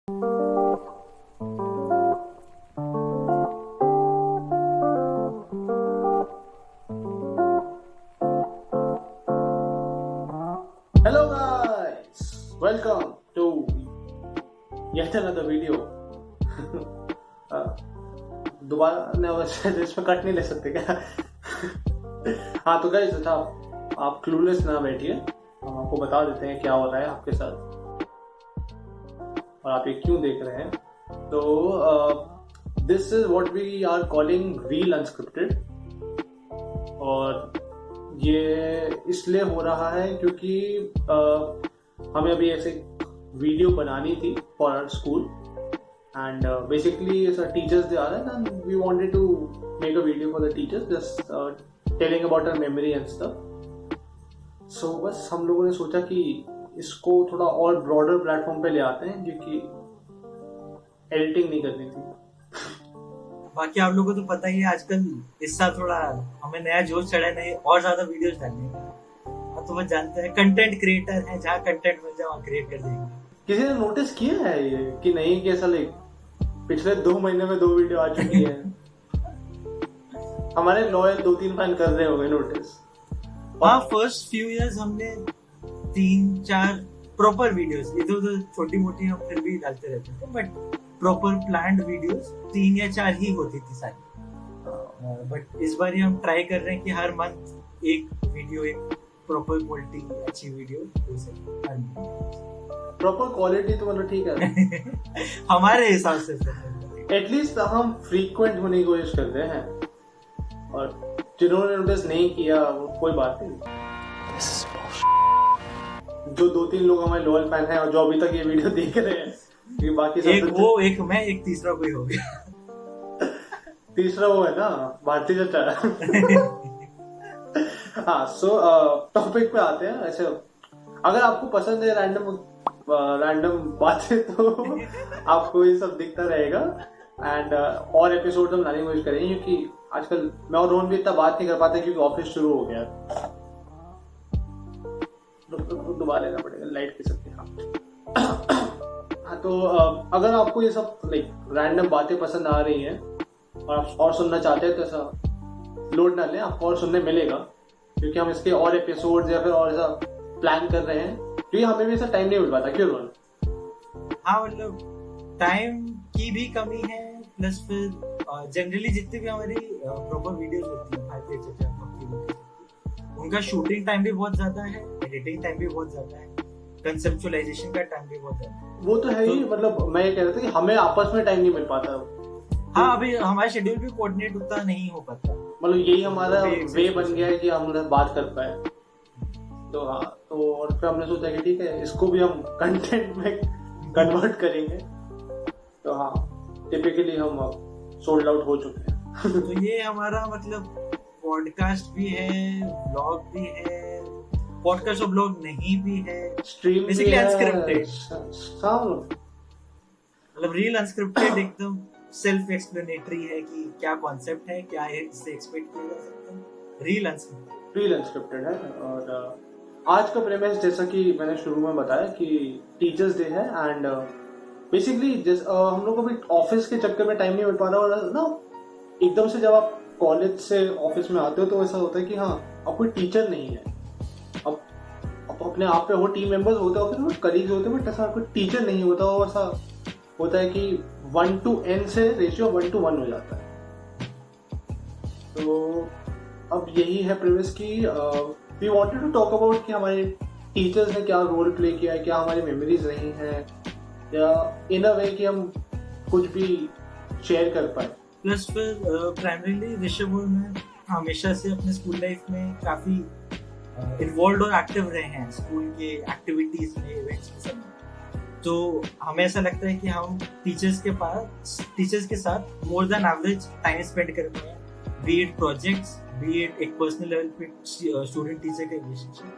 Hello guys, welcome to yet another video. दोबारा नहीं इसमें कट नहीं ले सकते क्या? हाँ तो गाइस अच्छा आप क्लूलेस ना बैठिए, हम आपको बता देते हैं क्या हो रहा है आपके साथ और आप ये क्यों देख रहे हैं. तो this is what we are calling reel unscripted, और ये इसलिए हो रहा है क्योंकि हमें अभी ऐसे वीडियो बनानी थी for our school and basically teachers they आ रहे हैं and we wanted to make a video for the teachers just telling about our memory and stuff. So बस हम लोगों ने सोचा कि इसको थोड़ा और ब्रॉडर प्लेटफॉर्म पे ले आते हैं क्योंकि एडिटिंग नहीं करनी थी. बाकी आप लोगों को तो पता ही है आजकल इस साल थोड़ा हमें नया जोश चढ़ा नहीं और ज्यादा वीडियोस डालने का. तो वो जानते हैं कंटेंट क्रिएटर है, जहाँ कंटेंट मिल जाए वहाँ क्रिएट कर देंगे. किसी ने नोटिस किया है ये कि नहीं कि ऐसा लाइक पिछले 2 महीने में 2 वीडियो आ चुकी है. हमारे लॉयल 2-3 फैन कर रहे होंगे नोटिस. हाँ फर्स्ट फ्यू इयर्स हमने 3-4 प्रॉपर वीडियोस, इधर उधर छोटी मोटी हम फिर भी डालते रहते थे, बट प्रॉपर प्लान्ड वीडियोस 3 या 4 ही होती थी सारी. बट इस बार हम ट्राई कर रहे हैं कि हर मंथ एक वीडियो, एक प्रॉपर क्वालिटी अच्छी वीडियो प्रॉपर क्वालिटी तो मतलब ठीक है हमारे हिसाब से. एटलीस्ट हम फ्रीक्वेंट होने की कोशिश करते हैं, और जिन्होंने नोटिस नहीं किया वो कोई बात नहीं. जो 2-3 लोग हमारे लॉयल फैन हैं और जो अभी तक ये वीडियो देख रहे हैं, ये बाकी सब एक वो, एक मैं, एक तीसरा कोई हो गया. तीसरा वो है ना भारती चाचा. हाँ सो टॉपिक पे आते हैं. ऐसे अगर आपको पसंद है रैंडम बातें तो आपको ये सब दिखता रहेगा एंड और एपिसोड हम लाने की कोशिश करेंगे क्योंकि आजकल मैं और रोहन भी इतना बात नहीं कर पाते क्योंकि ऑफिस शुरू हो गया. दोबारा लेना पड़ेगा लाइट की सकते. हाँ तो अगर आपको ये सब लाइक रैंडम बातें पसंद आ रही हैं और आप और सुनना चाहते हैं तो ऐसा लोड ना लें, आपको और सुनने मिलेगा क्योंकि हम इसके और एपिसोड्स या फिर और ऐसा प्लान कर रहे हैं क्योंकि हमें भी ऐसा टाइम नहीं मिल पाता. क्यों रोहन? हाँ मतलब टाइम की भी कमी है, प्लस फिर जनरली जितनी भी हमारी प्रॉपर वीडियोस होती हैं उनका शूटिंग टाइम भी बहुत ज्यादा है, एडिटिंग टाइम भी बहुत ज्यादा है, कंसेप्चुअलाइजेशन का टाइम भी बहुत ज्यादा है. वो तो है ही. मतलब मैं ये कह रहा था कि हमें आपस में टाइम नहीं मिल पाता. हाँ अभी हमारा शेड्यूल भी कोऑर्डिनेट उतना नहीं हो पाता. मतलब यही हमारा वे बन गया है कि हम बात कर पाए. तो हाँ तो और फिर हमने सोचा कि ठीक है इसको भी हम कंटेंट में कन्वर्ट करेंगे. तो हाँ टिपिकली हम सोल्ड आउट हो चुके हैं. तो ये हमारा मतलब पॉडकास्ट भी है, ब्लॉग भी है, पॉडकास्ट और ब्लॉग नहीं भी है, स्ट्रीम बेसिकली अनस्क्रिप्टेड. मतलब रील अनस्क्रिप्टेड एकदम सेल्फ एक्सप्लेनेटरी है कि क्या कॉन्सेप्ट है, क्या है, इससे एक्सपेक्ट किया जा सकता है. रील अनस्क्रिप्टेड है. और आज का प्रेमिस जैसा कि मैंने शुरू में बताया कि टीचर्स डे है एंड बेसिकली हम लोग को भी ऑफिस के चक्कर में टाइम नहीं मिल पा रहा. और ना एकदम से जब आप कॉलेज से ऑफिस में आते हो तो ऐसा होता है कि हाँ अब कोई टीचर नहीं है. अब अपने आप पे वो टीम मेंबर्स होते हो, फिर कलीग्स होते हैं, बट ऐसा कोई टीचर नहीं होता. और ऐसा होता है कि 1:n से रेशियो 1:1 हो जाता है. तो अब यही है प्रीवियस की we wanted to talk about कि हमारे टीचर्स ने क्या रोल प्ले किया है, क्या हमारी मेमोरीज रही हैं, या इन अ वे कि हम कुछ भी शेयर कर पाए. प्लस फिर प्राइमरीली ऋषभ और मैं हमेशा से अपने स्कूल लाइफ में काफी इन्वॉल्व और एक्टिव रहे हैं स्कूल के एक्टिविटीज में, इवेंट्स में सब. तो हमें ऐसा लगता है कि हम टीचर्स के साथ more than average time spend कर पाए, B it projects, B it एक पर्सनल लेवल पे स्टूडेंट टीचर का रिलेशनशिप.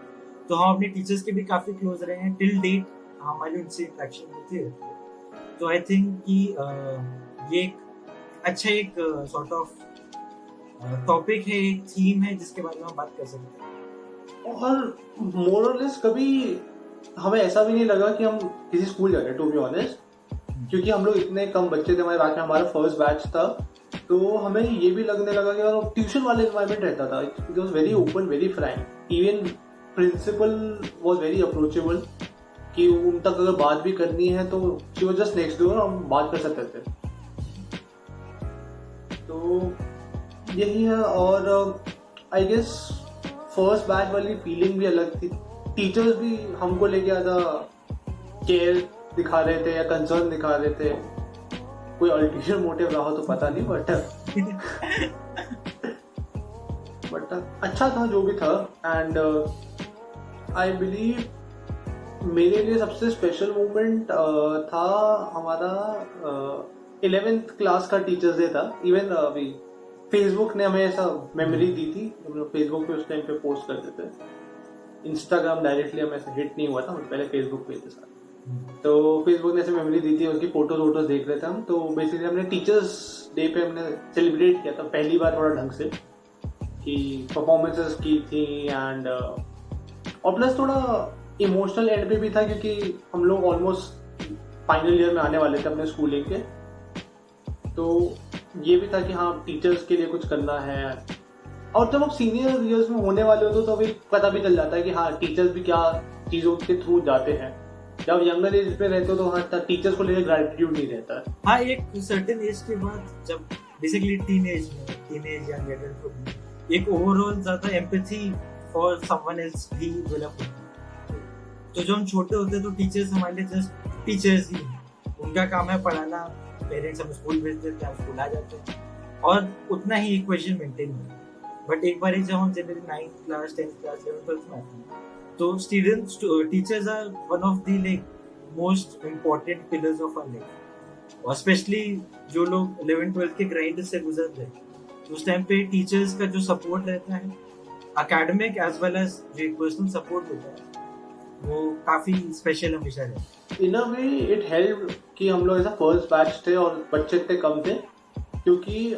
तो हम अपने टीचर्स के भी काफी क्लोज रहे हैं. टिल डेट हमारी उनसे इंटरेक्शन होती रहती है. तो आई थिंक कि ये एक अच्छा एक सॉर्ट ऑफ टॉपिक है, एक थीम है जिसके बारे में हम बात कर सकते हैं. और मोर और लेस कभी हमें ऐसा भी नहीं लगा कि हम किसी स्कूल जा रहे हैं, टू बी ऑनेस्ट. क्योंकि हम लोग इतने कम बच्चे थे हमारे बैच में, हमारा फर्स्ट बैच था, तो हमें ये भी लगने लगा कि यार ट्यूशन वाले एनवायरनमेंट रहता था, it was very open, very frank, even principal was very approachable, कि उन तक अगर बात भी करनी है तो she was just next door, हम बात कर सकते थे। तो यही है। और आई गेस फर्स्ट बैच वाली फीलिंग भी अलग थी, टीचर्स भी हमको लेके ज़्यादा केयर दिखा रहे थे या कंसर्न दिखा रहे थे, कोई अल्टीरियर मोटिव रहा हो तो पता नहीं, बट अच्छा था जो भी था। एंड आई बिलीव मेरे लिए सबसे स्पेशल मोमेंट था हमारा 11th क्लास का टीचर्स डे था। इवन अभी फेसबुक ने हमें ऐसा मेमोरी दी थी, हम लोग फेसबुक पे उस टाइम पे पोस्ट करते थे, इंस्टाग्राम डायरेक्टली हमें ऐसा हिट नहीं हुआ था, पहले फेसबुक पे थे सारे, तो फेसबुक ने ऐसे मेमोरी दी थी, उसकी फोटोज वोटोज देख रहे थे हम। तो बेसिकली हमने टीचर्स डे पे हमने सेलिब्रेट किया था पहली बार थोड़ा ढंग से, कि परफॉर्मेंसेस की थी एंड और प्लस थोड़ा इमोशनल एंड पे भी था, क्योंकि हम लोग ऑलमोस्ट फाइनल ईयर में आने वाले थे अपने स्कूलिंग के, तो ये भी था कि हाँ टीचर्स के लिए कुछ करना है। और जब आप सीनियर ईयर्स में होने वाले होते तो अभी पता भी चल जाता है कि हाँ टीचर्स भी क्या चीज़ों के थ्रू जाते हैं। जब यंगर एज पे रहते हो तो हाँ टीचर्स को लेकर ग्रेटिट्यूड नहीं रहता है। हाँ, एक सर्टेन एज के बाद जब बेसिकली टीनेज या एडल्टहुड में एक ओवरऑल ज्यादा एम्पैथी फॉर समवन एल्स भी डेवलप होती है। तो जब हम छोटे होते हैं तो टीचर्स हमारे लिए जस्ट टीचर्स ही हैं, उनका काम है पढ़ाना, पेरेंट्स हम स्कूल भेज देते हैं, हम स्कूल आ जाते हैं और उतना ही इक्वेशन मेंटेन होता है। बट एक बार जब हम generally 9th class 10th class 11th 12th में आते हैं तो students teachers are one of the like most important pillars of our life. और स्पेशली जो लोग 11th 12th के ग्राइंड से गुजर रहे हैं तो उस टाइम पे टीचर्स का जो सपोर्ट रहता है एकेडमिक एज वेल एज जो पर्सनल सपोर्ट होता है वो काफी स्पेशल हमेशा रहता है। इन अ वे इट हेल्प कि हम लोग ऐसा फर्स्ट बैच थे और बच्चे इतने कम थे, क्योंकि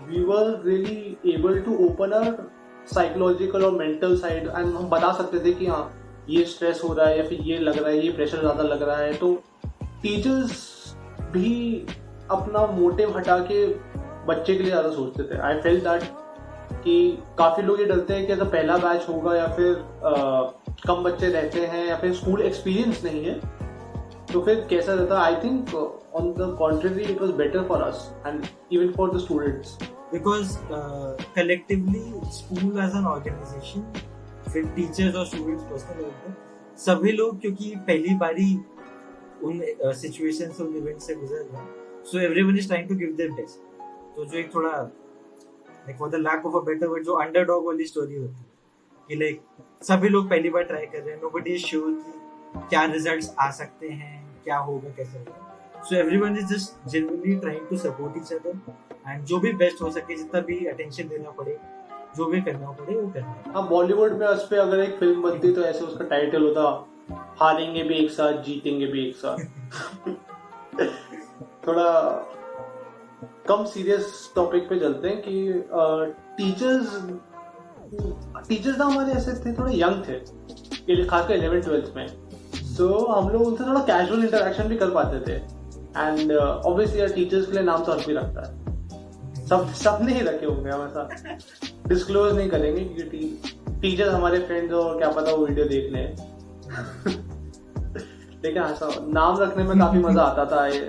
we were really able to open our psychological और मेंटल साइड, एंड हम बता सकते थे कि हाँ ये स्ट्रेस हो रहा है या फिर ये लग रहा है, ये प्रेशर ज़्यादा लग रहा है। तो टीचर्स भी अपना मोटिव हटा के बच्चे के लिए ज़्यादा सोचते थे। आई फेल दैट कि काफ़ी लोग ये डरते हैं कि अगर पहला बैच होगा या फिर कम बच्चे रहते हैं या फिर स्कूल एक्सपीरियंस नहीं है तो फिर कैसा रहता। I think on the contrary it was better for us and even for the students, because collectively school as an organisation, फिर टीचर्स और स्टूडेंट्स पर्सनल लेवल पे सभी लोग क्योंकि पहली बारी उन सिचुएशन से उन इवेंट से गुजर रहे हैं, so everyone is trying to give their best. तो जो एक थोड़ा like for the lack of a better word जो अंडरडॉग वाली स्टोरी होती है कि लाइक सभी लोग पहली बार ट्राई कर रहे हैं, नोबडी इज श्योर कि क्या रिजल्ट्स आ सकते हैं, क्या होगा, कैसे होगा। So everyone is just genuinely trying to support each other and जो भी बेस्ट हो सके, जितना भी अटेंशन देना पड़े, जो भी करना पड़े वो करना है। हाँ, बॉलीवुड में उस पे अगर एक फिल्म बनती तो ऐसे उसका टाइटल होता हारेंगे भी एक साथ, जीतेंगे भी एक साथ। थोड़ा कम सीरियस टॉपिक पे चलते हैं कि टीचर्स ना हमारे ऐसे थे, थोड़े यंग थे, खासकर 11th 12th में, तो हम लोग उनसे थोड़ा कैजुअल इंटरेक्शन भी कर पाते थे। एंड ऑब्वियसली टीचर्स के लिए नाम तो हर कोई रखता है, सब ने ही रखे होंगे, हम ऐसा डिस्क्लोज नहीं करेंगे क्योंकि टीचर्स हमारे फ्रेंड्स और क्या पता वो वीडियो देख लें। लेकिन ऐसा नाम रखने में काफी मजा आता था। आई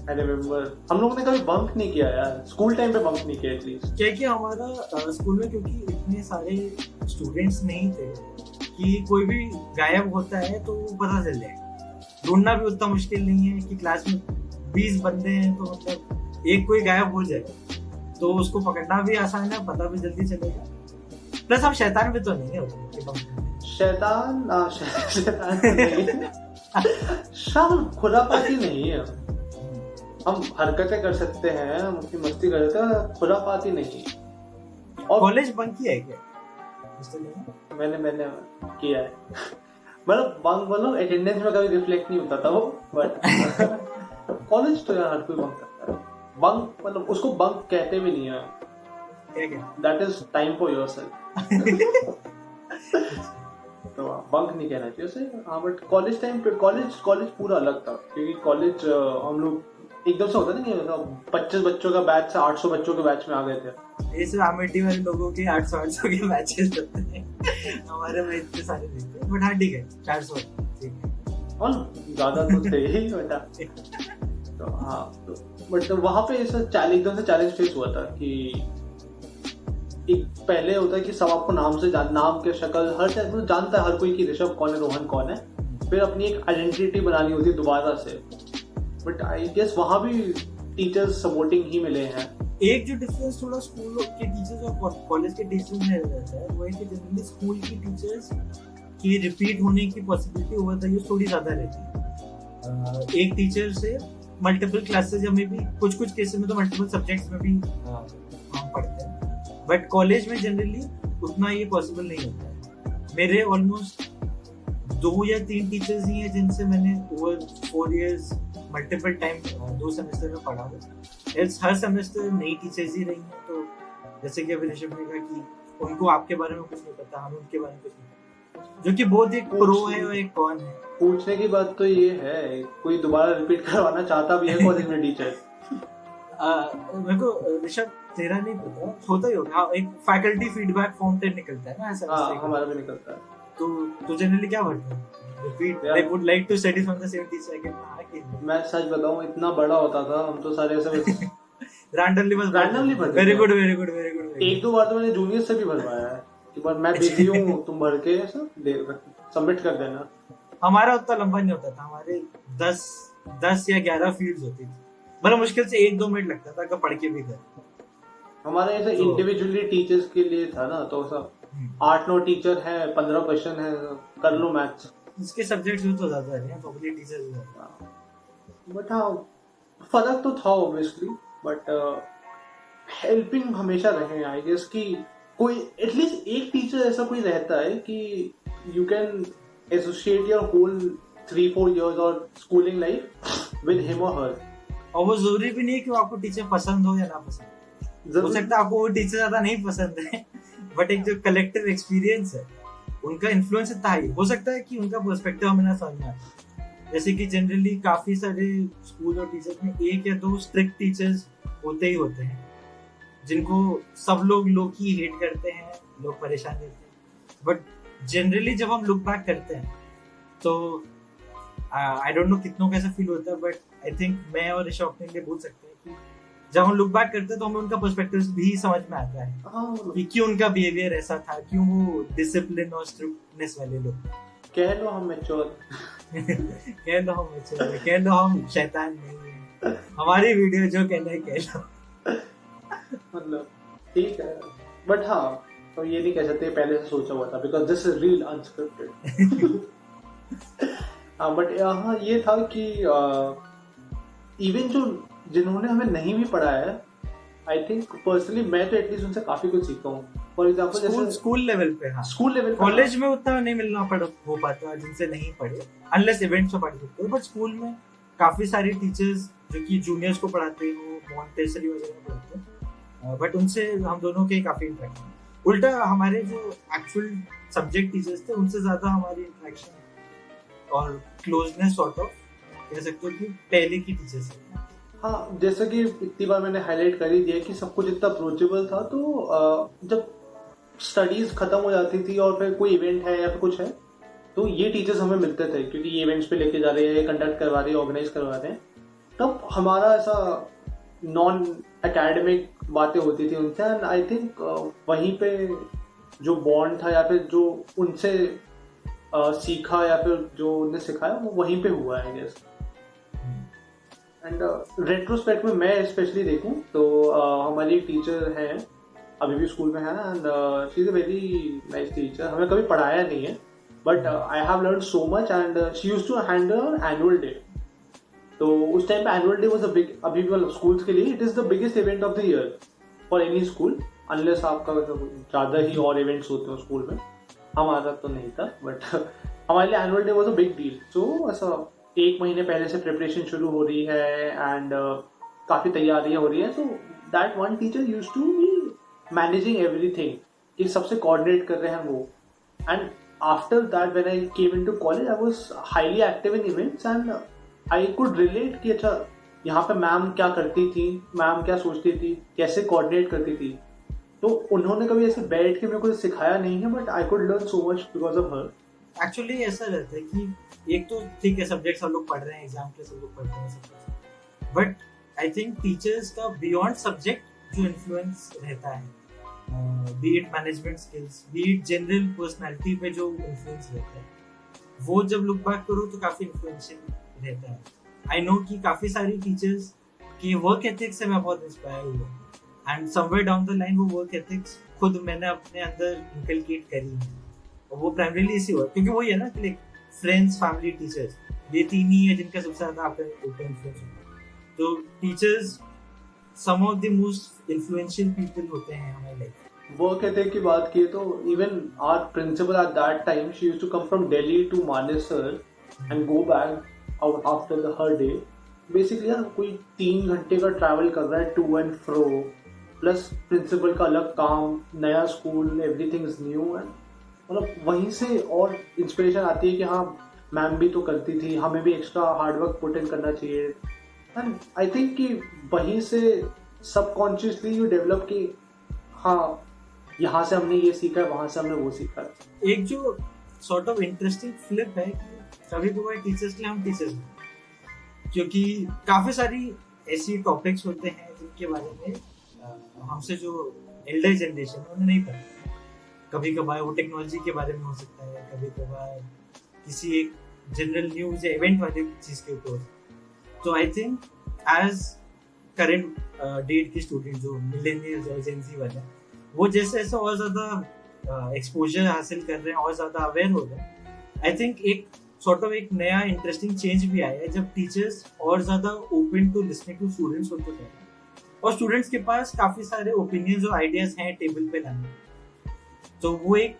रिमेम्बर हम लोगों ने कभी बंक नहीं किया यार, स्कूल टाइम पे बंक नहीं किया एटलीस्ट। क्या हमारा स्कूल में क्योंकि इतने सारे स्टूडेंट्स नहीं थे कि कोई भी गायब होता है तो पता चल जाए, ढूंढना भी उतना मुश्किल नहीं है कि क्लास में 20 बंदे हैं तो मतलब एक कोई गायब हो जाए तो उसको पकड़ना भी आसान है, पता भी जल्दी चलेगा। प्लस हम शैतान भी तो नहीं है। शैतान नहीं, शायद खुरापाती नहीं है, हम हरकतें कर सकते हैं, हम अपनी मस्ती कर सकते हैं, खुरापाती नहीं। और कॉलेज बंक किया है क्या? मैंने किया है। मतलब बंक मतलब अटेंडेंस में कभी रिफ्लेक्ट नहीं होता था वो, बट कॉलेज तो यार हर कोई बंक करता है। बंक मतलब उसको बंक कहते भी नहीं है, that is time for yourself. तो बंक नहीं कहना चाहिए उसे। हाँ, बट कॉलेज टाइम पे कॉलेज पूरा अलग था, क्योंकि कॉलेज हम लोग एकदम से होता नहीं कि 25 बच्चों का बैच से 800 बच्चों के बैच में आ गए थे। ये सब अमेठी वाले लोगों के 800 के मैचेस होते हैं, हमारे में इतने सारे नहीं थे, बट हाँ ठीक है 400 ठीक है, और ज्यादा तो थे ही बेटा। तो हाँ, तो बट वहाँ पे ऐसा एकदम से चैलेंज फेस हुआ था कि एक पहले होता है कि सब आपको नाम के शक्ल हर टाइप में जानता है हर कोई कि ऋषभ कौन है, रोहन कौन है, फिर अपनी एक आइडेंटिटी बनानी होती है दोबारा से। बट आई गेस वहाँ भी टीचर्स सपोर्टिंग ही मिले हैं। एक जो डिफरेंस थोड़ा स्कूल के टीचर्स और कॉलेज के टीचर्स में रहता है वो है कि जनरली स्कूल की टीचर्स की रिपीट होने की पॉसिबिलिटी ओवर द ईयर्स थोड़ी ज्यादा रहती है। एक टीचर से मल्टीपल क्लासेस या में भी कुछ केसेस में तो मल्टीपल सब्जेक्ट्स में भी हम पढ़ते हैं, बट कॉलेज में जनरली उतना ये पॉसिबल नहीं होता है। मेरे ऑलमोस्ट 2 या 3 टीचर्स ही हैं जिनसे मैंने over 4 years multiple time 2 semester में पढ़ा हो। हर सेमेस्टर नई टीचर्स ही रही हैं, तो जैसे कि अभी ऋषभ ने कहा कि उनको आपके बारे में कुछ नहीं पता, हम उनके बारे में कुछ नहीं पता, जो कि बहुत एक प्रो है और एक कौन है। पूछने की बात तो ये है, कोई दोबारा रिपीट करवाना चाहता भी है कॉलेज में टीचर? मेरे को ऋषभ तेरा नहीं पता, होता ही होगा, एक फैकल्टी फीडबैक फॉर्म पे निकलता है ना ऐसा। हाँ, हमारा भी निकलता है। तो जनरली क्या भरते हैं? Repeat, I would like to study from the same teacher again. मैं सच बताऊं, इतना बड़ा होता था, हम तो सारे ऐसे रैंडमली भरते। Very good. एक दो बार तो मैंने जूनियर से भी भरवाया है कि बार मैं बिजी हूँ, तुम भर के सबमिट कर देना। हमारा उतना लंबा नहीं होता था, हमारे 10 या 11 फील्ड्स होती थी, बड़ा मुश्किल से 1-2 मिनट लगता था कि पढ़ के भी कर। हमारे ऐसे इंडिविजुअली टीचर्स के लिए था ना, तो सब 8-9 टीचर है, 15 क्वेश्चन है, कर लो मैथ्स। इसके सब्जेक्ट्स भी तो ज्यादा है, पब्लिक टीचर्स। बट हाँ, फर्क तो था ऑब्वियसली, बट हेल्पिंग हमेशा रहे। आई गेस कि कोई एटलीस्ट एक टीचर ऐसा कोई रहता है कि you can associate your whole 3-4 years और स्कूलिंग लाइफ विद हिम और हर। और वो जरूरी भी नहीं है कि आपको टीचर पसंद हो या ना पसंद हो सकता है आपको वो टीचर ज्यादा नहीं पसंद है, बट एक जो कलेक्टिव एक्सपीरियंस है उनका इन्फ्लुएंस इतना ही हो सकता है कि उनका पर्सपेक्टिव हमें ना समझ में आए। जैसे कि जनरली काफी सारे स्कूल और टीचर्स में 1 या 2 स्ट्रिक्ट टीचर्स होते ही होते हैं जिनको सब लोग ही हेट करते हैं, लोग परेशान करते हैं। बट जनरली जब हम लुक बैक करते हैं तो आई डोंट नो कितनों कैसा फील होता है, बट आई थिंक मैं और ऋषभ अपने लिए बोल सकते हैं कि जब हम लुक बैक करते हैं तो हमें उनका पर्सपेक्टिव भी समझ में आता है कि क्यों उनका बिहेवियर ऐसा था, क्यों वो डिसिप्लिन और स्ट्रिक्टनेस वाले लोग। कह लो हम मैच्योर कह लो हम शैतान नहीं है, हमारी वीडियो जो कहना है कह लो। मतलब ठीक है, बट हाँ, तो ये नहीं कह सकते पहले से सोचा हुआ था, because this is real unscripted. But यहाँ ये था कि इवन जो जिन्होंने हमें नहीं भी पढ़ाया है, आई थिंक पर्सनली मैं तो एटलीस्ट उनसे काफी कुछ सीखा हूँ। फॉर एग्जाम्पल जैसे स्कूल लेवल पे, हाँ स्कूल लेवल, कॉलेज में उतना नहीं मिलना हो पाता जिनसे नहीं पढ़े, अनलेस इवेंट्स में पढ़ सकते हो। बट स्कूल में काफी सारे टीचर्स जो कि जूनियर्स को पढ़ाते हो, मॉन्टेसरी वगैरह पढ़ाते हैं, बट उनसे हम दोनों के काफी इंटरेक्शन। उल्टा हमारे जो एक्चुअल सब्जेक्ट टीचर्स थे उनसे ज्यादा हमारी इंटरेक्शन और क्लोजनेस सॉर्ट ऑफ कह सकते हो कि पहले की टीचर्स है। हाँ, जैसे कि इतनी बार मैंने हाईलाइट कर ही दिया कि सब कुछ इतना अप्रोचेबल था, तो जब स्टडीज खत्म हो जाती थी और फिर कोई इवेंट है या फिर कुछ है तो ये टीचर्स हमें मिलते थे, क्योंकि ये इवेंट्स पे लेके जा रहे हैं, कंडक्ट करवा रहे हैं, ऑर्गेनाइज करवा रहे हैं। तब हमारा ऐसा नॉन एकेडमिक बातें होती थी उनसे, एंड आई थिंक वहीं पे जो बॉन्ड था या फिर जो उनसे सीखा या फिर जो उन्हें सिखाया वो वहीं पे हुआ है, आई गेस। एंड रेट्रोस्पेक्ट में मैं स्पेशली देखूं तो हमारी एक टीचर है, अभी भी स्कूल में है, and she is a very nice teacher. हमें कभी पढ़ाया नहीं है, but I have learn so much, and she used to handle annual day. तो उस टाइम पे annual day was a big, अभी भी स्कूल्स के लिए it is the biggest event of the year for any school, unless आपका ज्यादा ही और इवेंट्स होते हैं स्कूल में। हमारा तो नहीं था, बट हमारे लिए annual day was a big deal. So ऐसा 1 महीने पहले से प्रिपरेशन शुरू हो रही है, एंड काफी तैयारियां हो रही है। So that one teacher used to be managing everything, कि सबसे कोऑर्डिनेट कर रहे हैं वो। And after that when I came into college, I was highly active in events, and I could relate कि अच्छा यहाँ पे मैम क्या करती थी, मैम क्या सोचती थी, कैसे कोऑर्डिनेट करती थी, तो उन्होंने कभी ऐसे बैठ के मेरे को सिखाया नहीं है, but I could learn so much because of her. Actually ऐसा रहता है कि एक तो ठीक है सब्जेक्ट सब लोग पढ़ रहे हैं, एग्जाम के सब लोग पढ़ रहे हैं सब कुछ, बट आई थिंक टीचर्स का बियॉन्ड सब्जेक्ट जो इन्फ्लुएंस रहता है, B it management skills, B it general personality पे जो इन्फ्लुएंस रहता है, वो जब लुक बैक करो तो काफी इन्फ्लुएंशियल रहता है। आई नो कि काफी सारी टीचर्स के वर्क एथिक्स से मैं बहुत इंस्पायर हुआ, and somewhere down the line वो वर्क एथिक्स खुद मैंने अपने अंदर इंकलकेट करी है, और वो प्राइमरीली इसी हुआ क्योंकि वही है ना कि लाइक फ्रेंड्स, फैमिली, टीचर्स, ये तीन ही है जिनका सबसे ज्यादा आप पे इन्फ्लुएंस होता है। तो teachers some of the most influential people होते हैं हमारी लाइफ। वर्क एथिक की बात की तो even our principal at that time, she used to come from Delhi to Manesar and go back out after the her day. Basically यार कोई 3 घंटे का ट्रैवल कर रहा है to and fro, plus principal का अलग काम, नया school, everything is new, and मतलब वहीं से और इंस्पिरेशन आती है कि हाँ मैम भी तो करती थी, हमें भी एक्स्ट्रा हार्डवर्क पुट इन करना चाहिए। एंड आई थिंक कि वहीं से सबकॉन्शियसली यू डेवलप कि हाँ यहाँ से हमने ये सीखा है, वहां से हमने वो सीखा है। एक जो सॉर्ट ऑफ इंटरेस्टिंग फ्लिप है कि कभी कभार टीचर्स के लिए हम टीचर्स हैं, क्योंकि काफी सारी ऐसी टॉपिक्स होते हैं जिनके बारे में हमसे जो एल्डर जनरेशन है उन्हें नहीं पता। कभी कभार वो टेक्नोलॉजी के बारे में हो सकता है, कभी कभार किसी एक जनरल न्यूज या इवेंट वाली चीज के ऊपर। तो I think as current date के स्टूडेंट जो मिलेनियल्स और जेन ज़ी वाले, वो जैसे ऐसे और ज्यादा एक्सपोजर हासिल कर रहे हैं और ज्यादा अवेयर हो रहे हैं, आई थिंक एक सॉर्ट ऑफ एक नया इंटरेस्टिंग चेंज भी आया है जब टीचर्स और ज्यादा open to listening to students होते हैं, और स्टूडेंट्स के पास काफी सारे ओपिनियंस और आइडियाज हैं टेबल पे लाने। तो वो एक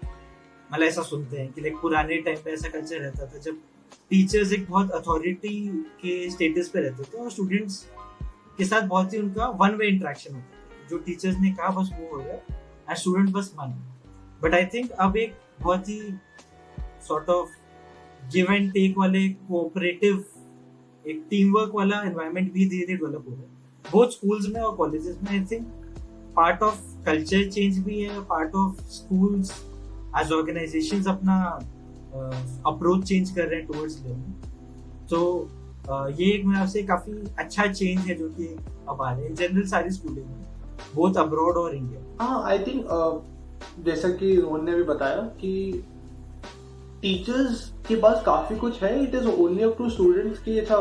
मतलब ऐसा सुनते हैं कि लाइक पुराने टाइम पे ऐसा कल्चर रहता था जब टीचर्स एक बहुत अथॉरिटी के स्टेटस पे रहते थे और स्टूडेंट्स के साथ बहुत ही उनका वन वे इंटरेक्शन होता था, जो टीचर्स ने कहा बस वो हो गया एंड स्टूडेंट बस मान। बट आई थिंक अब एक बहुत ही sort of give and take वाले कोऑपरेटिव एक टीम वर्क वाला एनवायरनमेंट भी धीरे धीरे डेवलप हो रहा है बोथ स्कूल्स में और कॉलेजेस में। I think part of culture change भी है, part of schools as organisations अपना अप्रोच चेंज कर रहे हैं टुवर्ड्स लर्निंग। तो ये एक मेरे से काफी अच्छा चेंज है जो कि अब आ रहे हैं जनरल सारी स्कूलिंग में, बोथ अब्रॉड और इंडिया। हाँ आई थिंक जैसा कि रोहन ने भी बताया कि टीचर्स के पास काफी कुछ है, it is only up to students कि अच्छा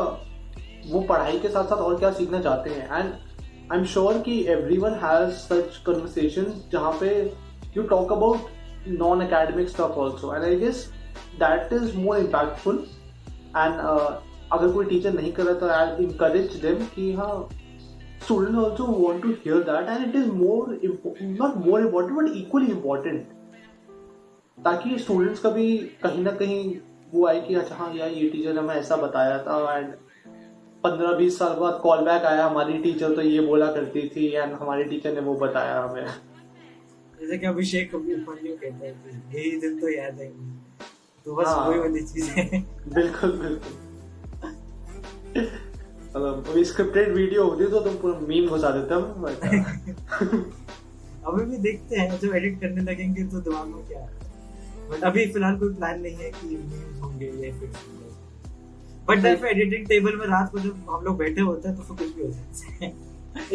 वो पढ़ाई के साथ साथ और क्या सीखना चाहते हैं। एंड आई एम श्योर कि एवरीवन हैज सच कन्वर्सेशंस जहाँ पे you talk about non academic stuff also, and I guess that is more impactful. एंड अगर कोई टीचर नहीं कर रहा तो आई इनकरेज देम कि हाँ students also want to hear that, and it is not more important but equally important, ताकि स्टूडेंट्स का भी कहीं ना कहीं वो आए कि अच्छा हाँ यार ये टीचर ने हमें ऐसा बताया था, एंड 15-20 साल बाद कॉल बैक आया हमारी टीचर तो ये बोला करती थी एंड हमारी टीचर ने वो बताया हमें। जैसे कि अभिषेक कभी ऊपर कहता है कि यही दिन तो याद आएंगे, तो बस वही वाली चीज है। बिल्कुल बिल्कुल, मतलब अभी स्क्रिप्टेड वीडियो होती तो तुम पूरा मीम घुसा देते हम। अभी भी देखते हैं जब एडिट करने लगेंगे तो दिमाग में क्या है, बट अभी फिलहाल कोई प्लान नहीं है कि मीम्स होंगे या फिक्स होंगे। बट जब एडिटिंग टेबल में रात को जब हम लोग बैठे होते हैं तो कुछ भी हो सकता है।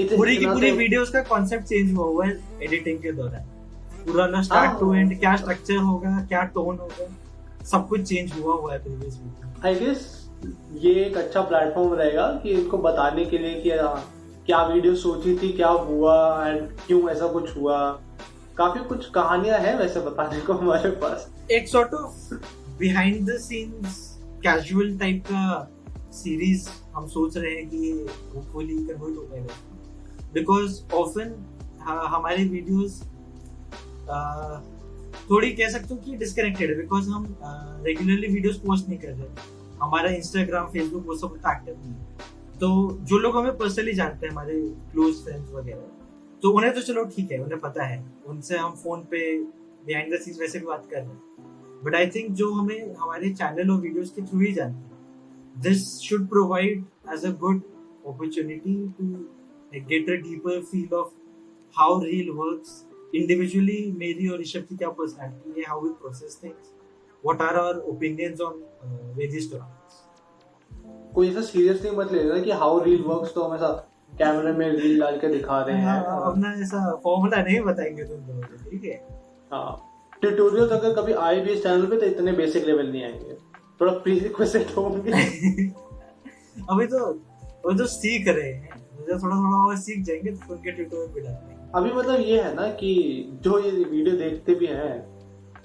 पूरी की पूरी वीडियोस का कॉन्सेप्ट चेंज हुआ है एडिटिंग के दौरान, पूरा ना स्टार्ट टू एंड क्या स्ट्रक्चर होगा, क्या टोन होगा, सब कुछ चेंज हुआ है प्रीवियस वीडियो। आई गेस ये एक अच्छा प्लेटफॉर्म रहेगा कि इनको बताने के लिए कि क्या वीडियो सोची थी, क्या हुआ एंड क्यों ऐसा कुछ हुआ। काफी कुछ कहानियां हैं वैसे बताने को हमारे पास। एक sort of behind the scenes casual type का सीरीज हम सोच रहे हैं कि होपफुली कन्वर्ट हो पाएगा, बिकॉज ऑफन हमारे वीडियोस थोड़ी कह सकते हो कि डिस्कनेक्टेड है, बिकॉज हम रेगुलरली वीडियोस पोस्ट नहीं कर रहे। हमारा इंस्टाग्राम, फेसबुक वो सब एक्टिव नहीं है। तो जो लोग हमें पर्सनली जानते हैं, हमारे क्लोज फ्रेंड्स वगैरह, तो उन्हें तो चलो ठीक है, उन्हें पता है, उनसे हम फोन पे बिहाइंड द सीन्स वैसे भी बात कर रहे हैं। बट आई थिंक जो हमें हमारे चैनल और वीडियोस के थ्रू ही जानते हैं, this should provide as a good opportunity to like, get a deeper feel of how Reel works. Individually, मेरी और ऋषभ की क्या personality है, how we process things, what are our opinions on various topics. कोई ऐसा सीरियस नहीं मत ले लेना कि हाउ रील वर्क्स तो हमेशा कैमरे में रील डाल के दिखा रहे हैं। अपना ऐसा फॉर्मूला नहीं बताएंगे तुम दोनों को, ठीक है? हाँ, ट्यूटोरियल अगर कभी आए भी इस चैनल पे तो इतने बेसिक लेवल नहीं आएंगे, थोड़ा प्रीरिक्विजिट होंगे। अभी तो सीख रहे हैं, थोड़ा थोड़ा और सीख जाएंगे तो उनके ट्यूटोरियल भी डालेंगे। अभी मतलब ये है ना कि जो ये वीडियो देखते भी हैं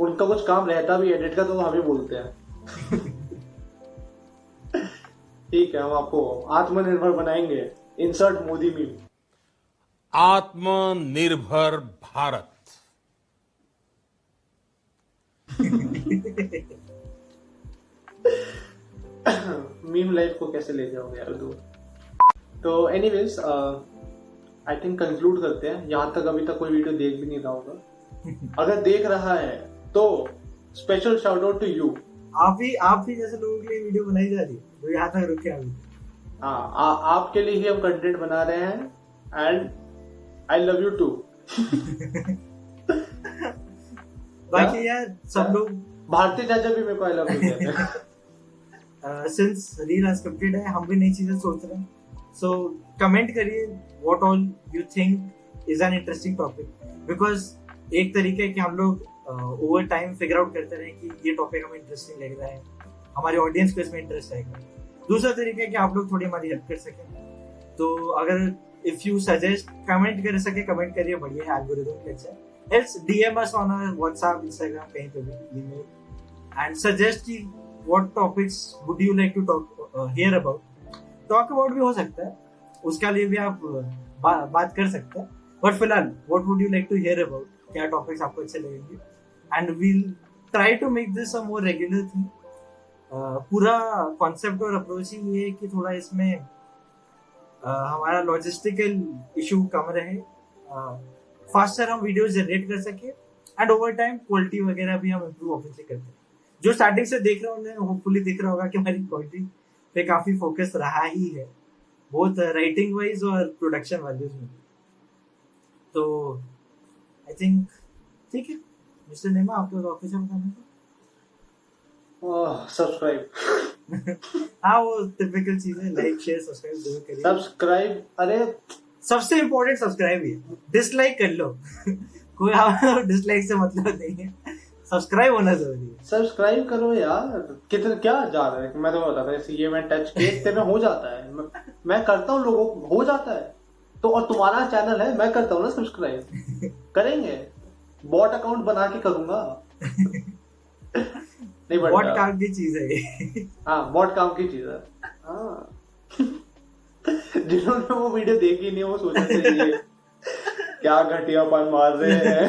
उनका कुछ काम रहता भी एडिट का, तो हमें बोलते हैं। ठीक है, हम आपको आत्मनिर्भर बनाएंगे। Insert Modi meme. आत्मनिर्भर भारत। मीम लाइफ को कैसे ले जाओगे यार दूर। तो एनीवेज आई थिंक कंक्लूड करते हैं। यहाँ तक अभी तक कोई वीडियो देख भी नहीं रहा होगा, अगर देख रहा है तो special shout out to you. आप ही जैसे लोगों के लिए वीडियो बनाई जा रही है तो यहाँ तक रुके अभी। हाँ, आपके लिए ही हम कंटेंट बना रहे हैं and I love you too. बाकी यार सब लोग, भारतीय चाचा भी मेरे को आई लव यू कहते हैं। सिंस रील हैज कंप्लीटेड है, हम भी नई चीजें सोच रहे हैं, सो कमेंट करिए what all you think is an interesting topic, because एक तरीका है कि हम लोग ओवर टाइम फिगर आउट करते रहे कि ये टॉपिक हमें इंटरेस्टिंग लग रहा है, हमारे ऑडियंस को इसमें इंटरेस्ट आएगा। दूसरा तरीका है कि आप लोग थोड़ी हमारी हेल्प कर सकें, तो अगर इफ यू सजेस्ट कमेंट कर सके, कमेंट करिए, बढ़िया है, एल्गोरिथम अच्छा है। Else DM us on our WhatsApp, Instagram, कहीं पे भी, ईमेल, एंड सजेस्ट कि what topics would you like to hear about. Talk about भी हो सकता है, उसके लिए भी आप बात कर सकते हैं, बट फिलहाल what would you like to hear about, क्या टॉपिक्स आपको अच्छे लगेंगे, and we'll try to make this a more regular thing. पूरा कॉन्सेप्ट और अप्रोच ही ये है कि थोड़ा इसमें हमारा लॉजिस्टिकल इशू कम रहे, फास्टर हम वीडियो जनरेट कर सके, एंड ओवर टाइम क्वालिटी वगैरह भी हम इम्प्रूव ऑब्वियसली करते हैं। जो स्टार्टिंग से देख रहे होंगे, होपफुली दिख रहा होगा कि हमारी क्वालिटी पे काफी फोकस रहा ही है, बोथ राइटिंग वाइज और प्रोडक्शन वैल्यूज में। तो आई थिंक ठीक है मिस्टर नेमा, आपको ऑफिशियल बताना था। सब्सक्राइब। हाँ, वो टिपिकल चीज है, लाइक शेयर सब्सक्राइब जरूर करिए। सब्सक्राइब, अरे सबसे इम्पोर्टेंट सब्सक्राइब ही है, डिसलाइक कर लो। कोई आप डिसलाइक से मतलब नहीं है, सब्सक्राइब होना जरूरी है। सब्सक्राइब करो यार, कितना क्या जा रहा है। मैं तो बताता हूँ, ये मैं टच केस में हो जाता है, मैं करता हूँ, लोगों को हो जाता है, तो और तुम्हारा चैनल है, मैं करता हूँ ना सब्सक्राइब। करेंगे, बॉट अकाउंट बना के करूंगा। नहीं, बॉट काम की चीज है। हाँ, बॉट काम की चीज है। हाँ। जिन्होंने वो वीडियो देखी नहीं, वो सोच रहे थे ये क्या घटियापन मार रहे हैं।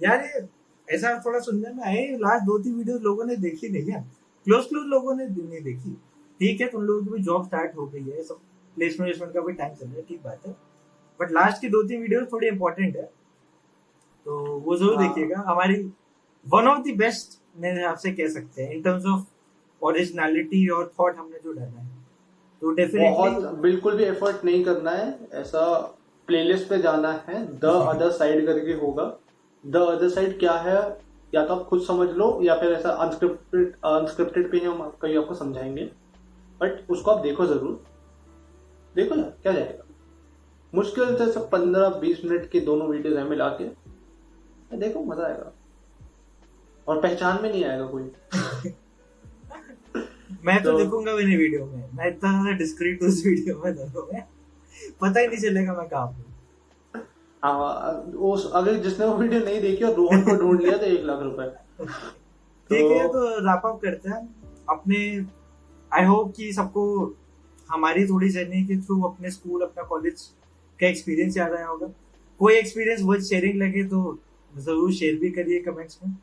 यार ये ऐसा थोड़ा सुनने में आए, लास्ट 2-3 वीडियो लोगों ने देखी नहीं है, क्लोज लोगों ने नहीं देखी। ठीक है, तुम लोगों की भी जॉब स्टार्ट हो गई है, सब प्लेसमेंट का भी टाइम चल रहा है, ठीक बात है, बट लास्ट की 2-3 वीडियो थोड़ी इंपॉर्टेंट है, तो वो जरूर देखिएगा। हमारी वन ऑफ द बेस्ट मेरे हिसाब से कह सकते हैं इन टर्म्स ऑफ ओरिजिनलिटी और थॉट हमने जो डाला है, तो डेफिनेटली बिल्कुल भी एफर्ट नहीं करना है, ऐसा प्लेलिस्ट पे जाना है, द अदर साइड करके होगा। द अदर साइड क्या है, या तो आप खुद समझ लो, या फिर ऐसा अनस्क्रिप्टेड पे हम कहीं आपको समझाएंगे, बट उसको आप देखो जरूर, देखो ना क्या जाएगा। मुश्किल से 15-20 मिनट की दोनों वीडियोस हैं मिला के, देखो मजा आएगा, और पहचान में नहीं आएगा कोई। मैं तो देखूंगा भी नहीं वीडियो में, मैं इतना ज्यादा डिस्क्रीट उस वीडियो में दोनों में, पता ही नहीं चलेगा मैं कहाँ हूँ। अगर जिसने वो वीडियो नहीं देखी और रोहन को ढूंढ लिया तो 1 लाख रुपए। ठीक है, तो रैप अप करते हैं अपने। आई होप कि सबको हमारी थोड़ी जर्नी के थ्रू अपने स्कूल, अपना कॉलेज का एक्सपीरियंस याद आया होगा। कोई एक्सपीरियंस वर्थ शेयरिंग लगे तो जरूर शेयर भी करिए कमेंट्स में।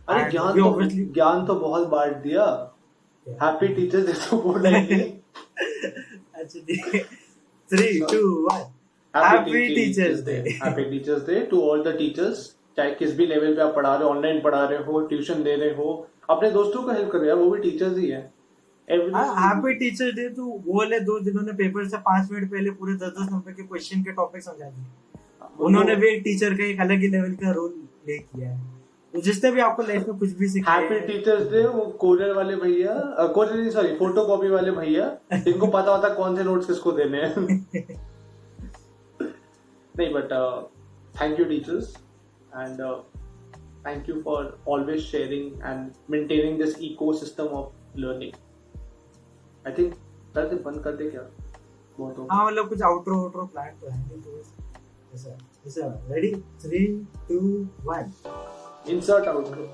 अरे ज्ञान तो बहुत बांट दिया। हैप्पी टीचर्स डे तो बोल रही। अच्छा ठीक है, 3, 2, 1 happy teachers day. Happy teachers day to all the teachers, चाहे किस भी लेवल पे आप पढ़ा रहे हो, ऑनलाइन पढ़ा रहे हो, ट्यूशन दे रहे हो, अपने दोस्तों को हेल्प कर रहे हो, वो भी टीचर्स ही है। हैप्पी टीचर्स डे तो वो वाले 2 जिन्होंने पेपर से 5 मिनट पहले पूरे 10-10 नंबर के क्वेश्चन के टॉपिक समझा दिए, उन्होंने भी एक टीचर का एक अलग ही लेवल का रोल प्ले किया है। तो जिसने भी आपको लाइफ में कुछ भी सिखाया, हैप्पी टीचर्स डे वो कोरियर वाले भैया, कोरियर नहीं सॉरी फोटोकॉपी वाले भैया, इनको पता होता कौन से नोट्स किसको देने हैं। नहीं but thank you teachers and thank you for always sharing and maintaining this ecosystem of learning. I think कर बंद कर दे क्या बहुत हो। हाँ मतलब कुछ आउटरो प्लान तो है नहीं, तो ऐसा रेडी 3 2 1 इंसर्ट आउटरो।